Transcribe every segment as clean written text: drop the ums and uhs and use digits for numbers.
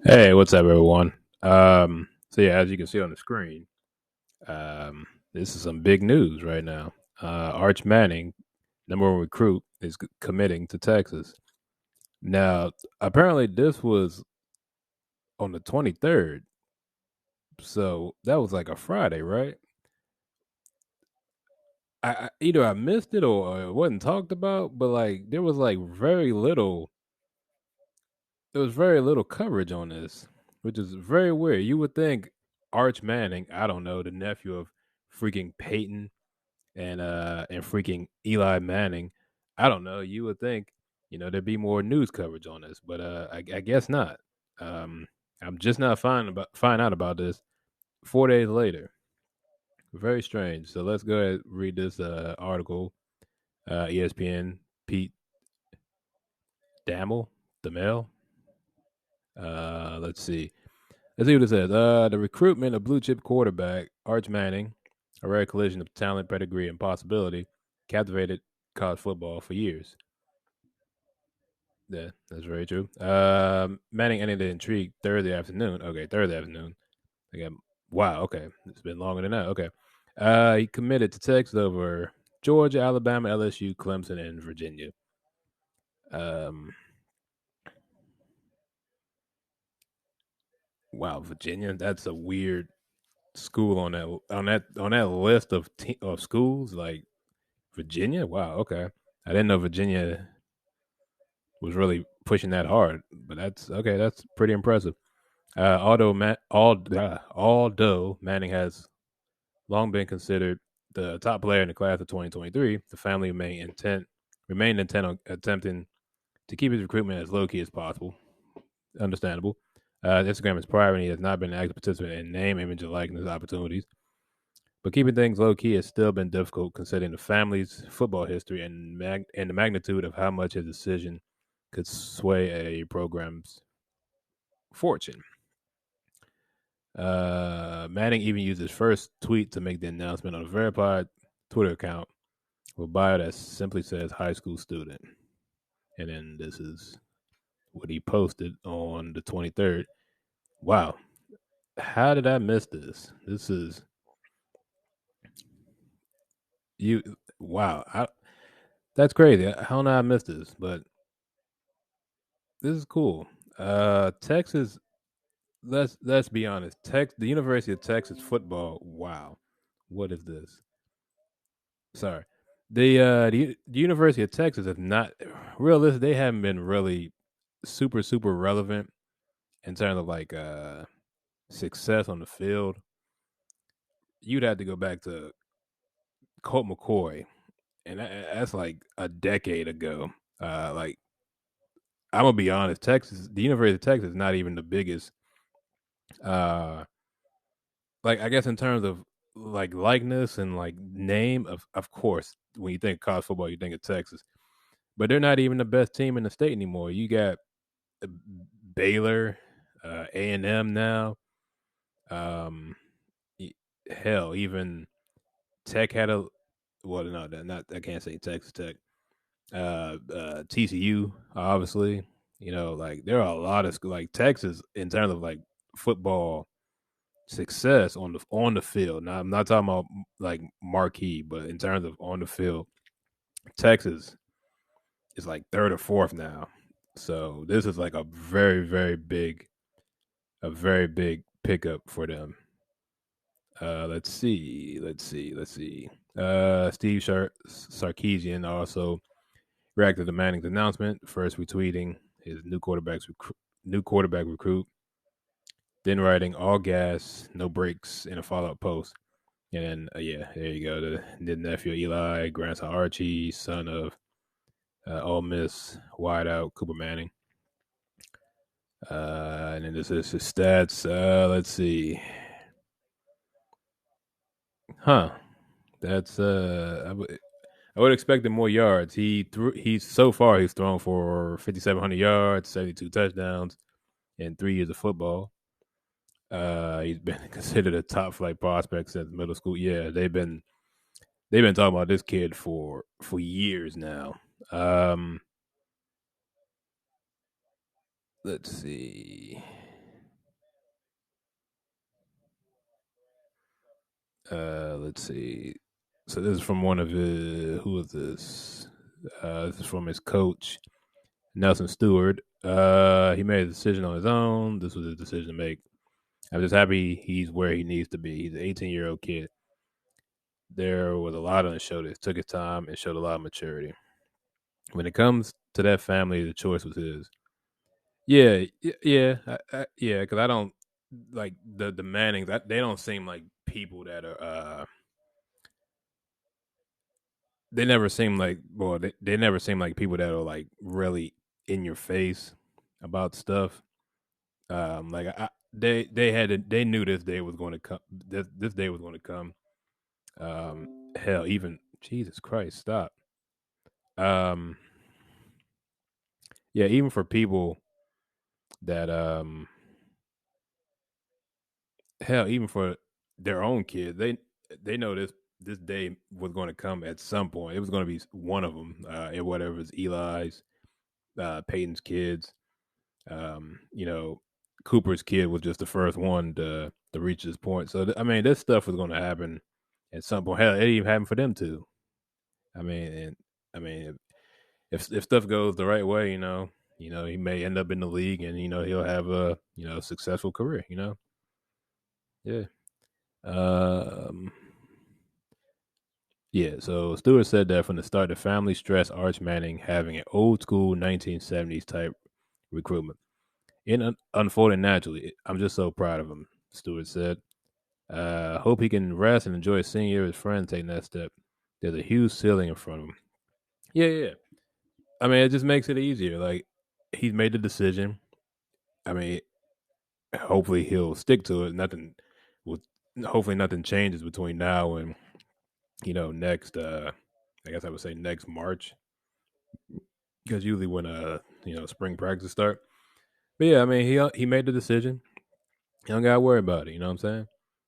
Hey, what's up, everyone? As you can see on the screen, um, this is some big news right now. Arch Manning, number one recruit, is committing to Texas. Now, apparently, this was on the 23rd, so that was like a Friday, right? Either I missed it or it wasn't talked about, but like there was like very little. There was very little coverage on this, which is very weird. You would think Arch Manning, I don't know, the nephew of freaking Peyton and freaking Eli Manning. I don't know. You would think there'd be more news coverage on this, but I guess not. Um, I'm just not find out about this 4 days later. Very strange. So let's go ahead and read this article. ESPN Pete Damel, Damel. Let's see. Let's see what it says. The recruitment of blue chip quarterback Arch Manning, a rare collision of talent, pedigree, and possibility, captivated college football for years. Yeah, that's very true. Manning ended the intrigue Thursday afternoon. Okay, Thursday afternoon. Again, wow. Okay, it's been longer than that. Okay, he committed to Texas over Georgia, Alabama, LSU, Clemson, and Virginia. Um, wow, Virginia. That's a weird school on that list of schools. Like Virginia. Wow. Okay, I didn't know Virginia was really pushing that hard, but that's okay. That's pretty impressive. Although Manning has long been considered the top player in the class of 2023, the family remained intent on attempting to keep his recruitment as low key as possible. Understandable. Instagram is private and he has not been an active participant in name, image, and likeness opportunities. But keeping things low key has still been difficult considering the family's football history and the magnitude of how much his decision could sway a program's fortune. Manning even used his first tweet to make the announcement on a verified Twitter account with a bio that simply says high school student. And then this is what he posted on the 23rd. Wow. How did I miss this? This is you. Wow. That's crazy. How did I miss this? But this is cool. Texas. Let's be honest. The University of Texas football. Wow. What is this? Sorry. The University of Texas have not realistic. They haven't been really super relevant in terms of like success on the field. You'd have to go back to Colt McCoy, and that's like a decade ago. Like I'm gonna be honest, the University of Texas is not even the biggest. Uh, like I guess in terms of like likeness and like name of course when you think of college football you think of Texas, but they're not even the best team in the state anymore. You got uh, Baylor, A&M now. Um, hell, even Tech had a well, no, not I can't say Texas Tech. TCU, obviously. Like there are a lot of like Texas in terms of like football success on the field. Now I'm not talking about like marquee, but in terms of on the field, Texas is like third or fourth now. So this is like a very big pickup for them. Let's see. Steve Sarkeesian also reacted to Manning's announcement, first retweeting his new quarterback recruit, then writing all gas, no brakes in a follow up post. And then, yeah, there you go. The nephew Eli, grandson Archie, son of Ole Miss wideout Cooper Manning. And then this is his stats. Let's see. Huh. That's I would expect him more yards. He's so far he's thrown for 5,700 yards, 72 touchdowns in 3 years of football. He's been considered a top flight prospect since middle school. Yeah, they've been talking about this kid for years now. Um, let's see. Let's see. So this is from one of his. Who is this? This is from his coach, Nelson Stewart. He made a decision on his own. This was his decision to make. I'm just happy he's where he needs to be. He's an 18-year-old kid. There was a lot on his shoulders. Took his time and showed a lot of maturity. When it comes to that family, the choice was his. Yeah, yeah, yeah. Because I don't like the Mannings. They don't seem like people that are. They never seem like well, they never seem like people that are like really in your face about stuff. Like they knew this day was going to come. This day was going to come. Hell, even Jesus Christ, stop. Um, yeah, even for people that hell, even for their own kids, they know this day was going to come at some point. It was going to be one of them. Whatever it's Eli's, Peyton's kids. You know, Cooper's kid was just the first one to reach this point. So I mean, this stuff was going to happen at some point. Hell, it even happened for them too. I mean, and I mean, if stuff goes the right way, he may end up in the league, and he'll have a successful career. Yeah. Um. Yeah. So Stewart said that from the start, the family stressed Arch Manning having an old school 1970s type recruitment. Unfolding naturally. I'm just so proud of him, Stewart said. Hope he can rest and enjoy his senior year with his friends taking that step. There's a huge ceiling in front of him. Yeah, yeah. I mean, it just makes it easier. Like, he's made the decision. I mean, hopefully he'll stick to it. Will, hopefully nothing changes between now and next. I guess I would say next March, because usually when spring practice start. But yeah, I mean, he made the decision. He don't gotta worry about it. You know what I'm saying?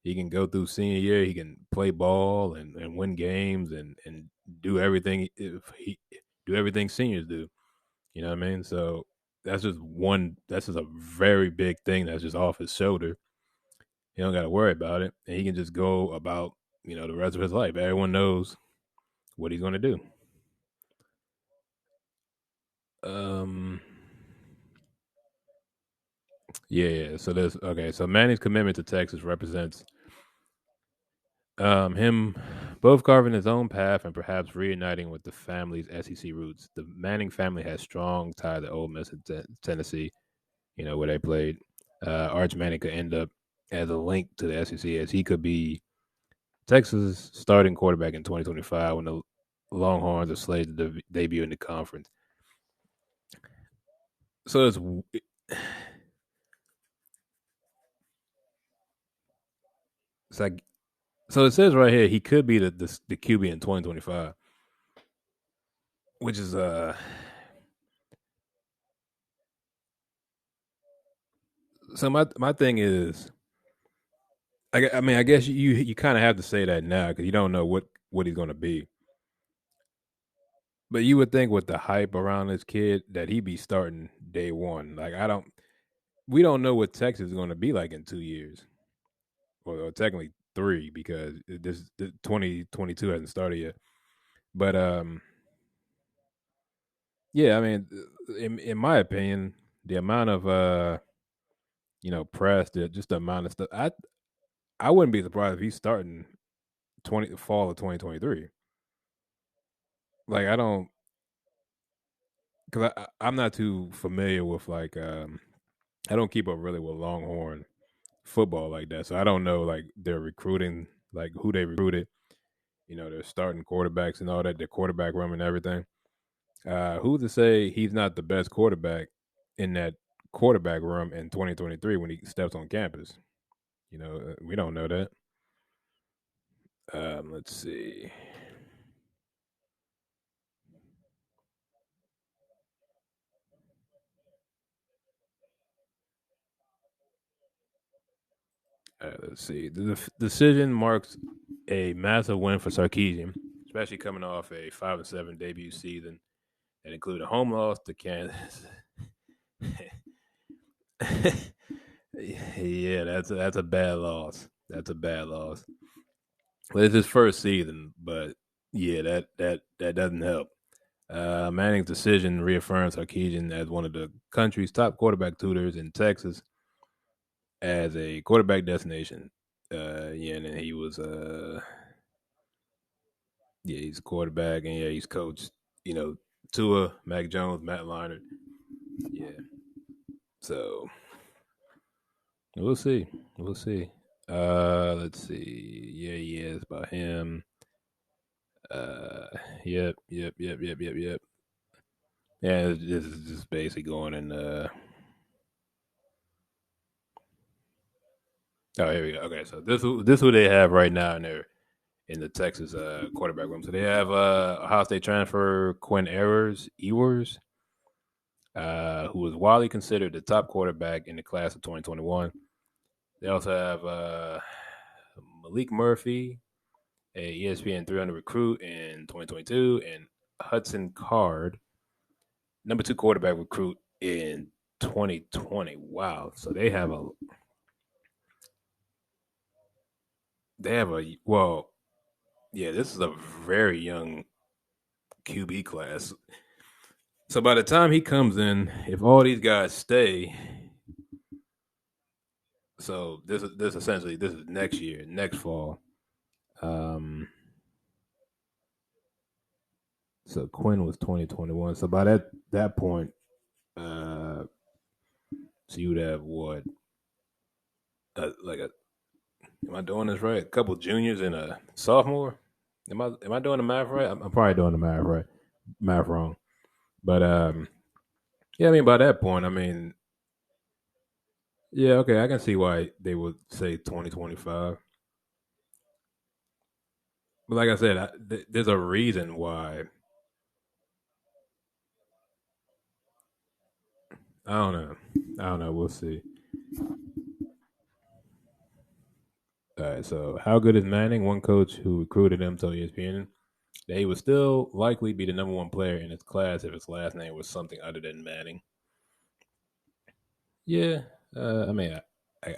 He can go through senior year. He can play ball and win games and do everything. If he do everything seniors do, you know what I mean? So that's just one. That's just a very big thing that's just off his shoulder. He don't got to worry about it, and he can just go about the rest of his life. Everyone knows what he's going to do. Um. Yeah, yeah. So there's okay. So Manning's commitment to Texas represents him both carving his own path and perhaps reuniting with the family's SEC roots. The Manning family has strong tie to Ole Miss and Tennessee, where they played. Arch Manning could end up as a link to the SEC, as he could be Texas' starting quarterback in 2025 when the Longhorns are slated to debut in the conference. So it's like so it says right here he could be the QB in 2025, which is so my thing is I mean, I guess you kind of have to say that now because you don't know what he's going to be. But you would think with the hype around this kid that he'd be starting day one. Like we don't know what Texas is going to be like in 2 years, or technically three because this 2022 hasn't started yet. But yeah, I mean, in my opinion, the amount of press, just the amount of stuff, I wouldn't be surprised if he's starting fall of 2023. Like I don't because I'm not too familiar with like I don't keep up really with Longhorn football like that, so I don't know like their recruiting, like who they recruited, their starting quarterbacks and all that, their quarterback room and everything. Who's to say he's not the best quarterback in that quarterback room in 2023 when he steps on campus? We don't know that. Let's see. Let's see. The decision marks a massive win for Sarkeesian, especially coming off a 5-7 debut season that included a home loss to Kansas. Yeah, that's a bad loss. That's a bad loss. Well, it's his first season, but yeah, that doesn't help. Manning's decision reaffirms Sarkisian as one of the country's top quarterback tutors in Texas as a quarterback destination. Yeah, and then he was yeah, he's a quarterback, and yeah, he's coached, you know, Tua, Mac Jones, Matt Leinart. Yeah, so we'll see, we'll see. Let's see. Yeah, he is about him. Uh, yep. Yeah, this is just basically going in. Oh, here we go. Okay, so this who they have right now in the Texas quarterback room. So they have Ohio State transfer Quinn Ewers, who was widely considered the top quarterback in the class of 2021. They also have Malik Murphy, a ESPN 300 recruit in 2022, and Hudson Card, number two quarterback recruit in 2020. Wow! So they have a well, yeah. This is a very young QB class. So by the time he comes in, if all these guys stay, so this essentially this is next year, next fall. Um, so Quinn was 2021. So by that point, uh, so you would have what? Like a am I doing this right? A couple juniors and a sophomore. Am I doing the math right? I'm probably doing the math right, math wrong. But yeah, I mean by that point, I mean yeah, okay, I can see why they would say 2025. But like I said, there's a reason why. I don't know. I don't know. We'll see. All right. So, how good is Manning? One coach who recruited him told ESPN that he would still likely be the number one player in his class if his last name was something other than Manning. Yeah. I mean,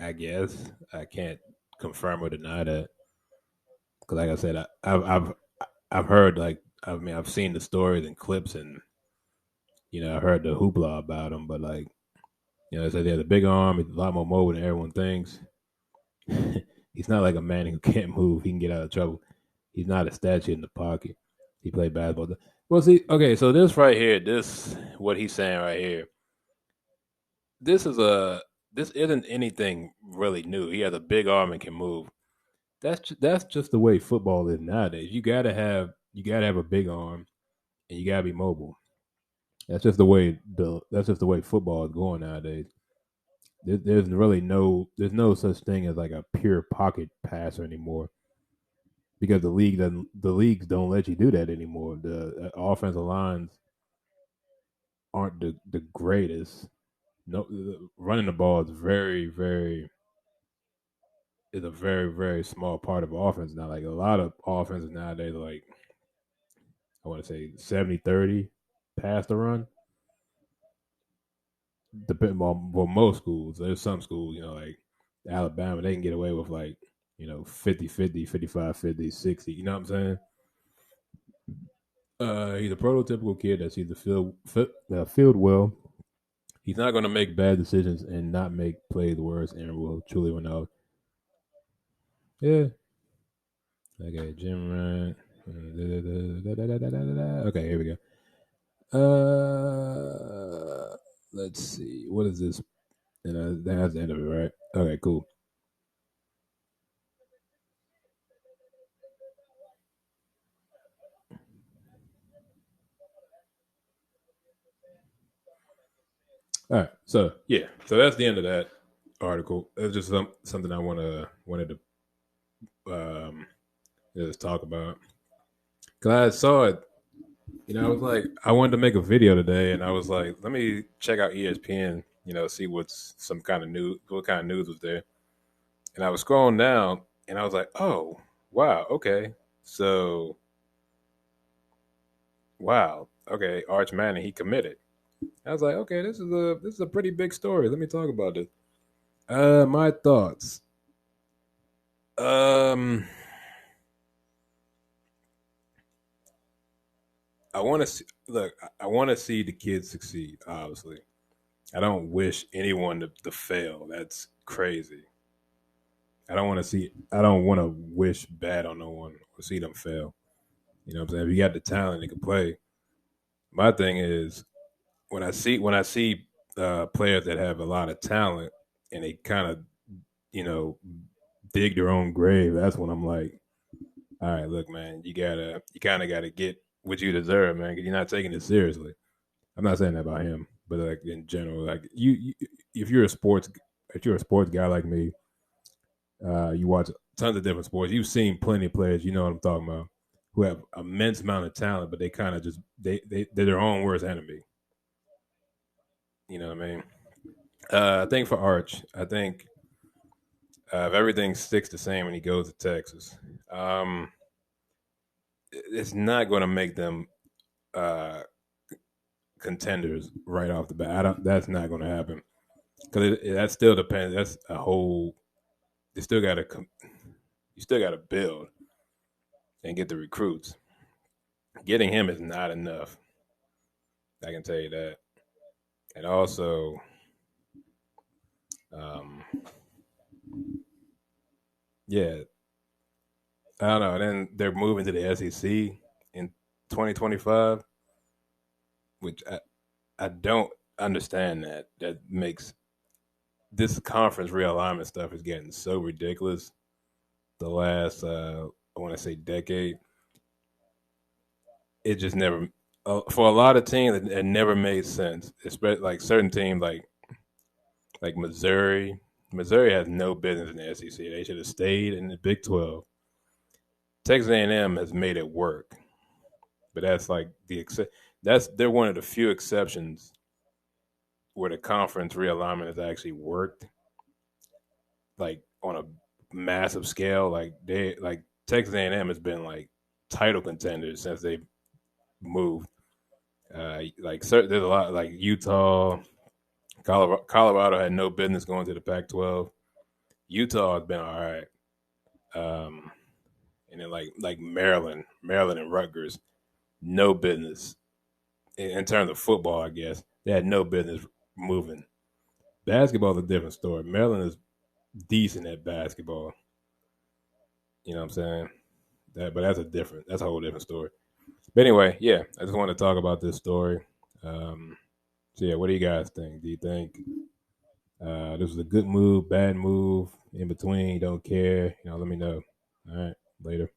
I guess I can't confirm or deny that because, like I said, I've heard I mean I've seen the stories and clips and I heard the hoopla about him, but like they said he has a big arm, he's a lot more mobile than everyone thinks. He's not like a man who can't move. He can get out of trouble. He's not a statue in the pocket. He played basketball. Well, see, okay, so this right here, this what he's saying right here. This is a this isn't anything really new. He has a big arm and can move. That's just the way football is nowadays. You gotta have a big arm and you gotta be mobile. That's just the way football is going nowadays. There's really there's no such thing as like a pure pocket passer anymore because the leagues don't let you do that anymore. The offensive lines aren't the greatest. No, running the ball is a very small part of offense now. Like a lot of offenses nowadays, like I want to say 70-30 pass to run. Depending on well, most schools, there's some schools, like Alabama, they can get away with like 50-50, 55-50, 60. You know what I'm saying? He's a prototypical kid that sees the field well. He's not going to make bad decisions and not make plays worse. And will truly win out. Yeah. Okay, Jim Ryan. Okay, here we go. Let's see. What is this? And that's the end of it, right? Okay, cool. All right. So yeah. So that's the end of that article. It's just something I wanted to just talk about. Cause I saw it. I was like, I wanted to make a video today, and I was like, let me check out ESPN. See what's some kind of news, what kind of news was there. And I was scrolling down, and I was like, oh, wow, okay, so wow, okay, Arch Manning he committed. I was like, okay, this is a pretty big story. Let me talk about this. My thoughts. Um, I want to see, look. I want to see the kids succeed. Obviously, I don't wish anyone to fail. That's crazy. I don't want to see. I don't want to wish bad on no one or see them fail. You know what I'm saying? If you got the talent, they can play. My thing is when I see players that have a lot of talent and they kind of you know dig their own grave. That's when I'm like, all right, look, man, you kind of gotta get what you deserve, man, because you're not taking it seriously. I'm not saying that about him, but like in general, like if you're a sports guy like me, you watch tons of different sports. You've seen plenty of players, you know what I'm talking about, who have immense amount of talent, but they kind of just they're their own worst enemy. You know what I mean? I think for Arch, I think if everything sticks the same when he goes to Texas, um, it's not going to make them uh, contenders right off the bat. I don't. That's not going to happen because that still depends. That's a whole. You still got to. You still got to build and get the recruits. Getting him is not enough. I can tell you that. And also, um, yeah, I don't know. Then they're moving to the SEC in 2025, which I don't understand that. That makes this conference realignment stuff is getting so ridiculous. The last, I want to say, decade, it just never. For a lot of teams, it never made sense. Especially like certain teams, like Missouri. Missouri has no business in the SEC. They should have stayed in the Big 12. Texas A&M has made it work, but that's like that's they're one of the few exceptions where the conference realignment has actually worked, like on a massive scale. Like Texas A&M has been like title contenders since they moved. There's a lot like Utah, Colorado had no business going to the Pac-12. Utah has been all right, um, and then like Maryland and Rutgers, no business in terms of football. I guess they had no business moving. Basketball is a different story. Maryland is decent at basketball. You know what I'm saying? But that's a whole different story. But anyway, yeah, I just want to talk about this story. Um, so yeah, what do you guys think? Do you think this was a good move, bad move, in between? Don't care. Let me know. All right, later.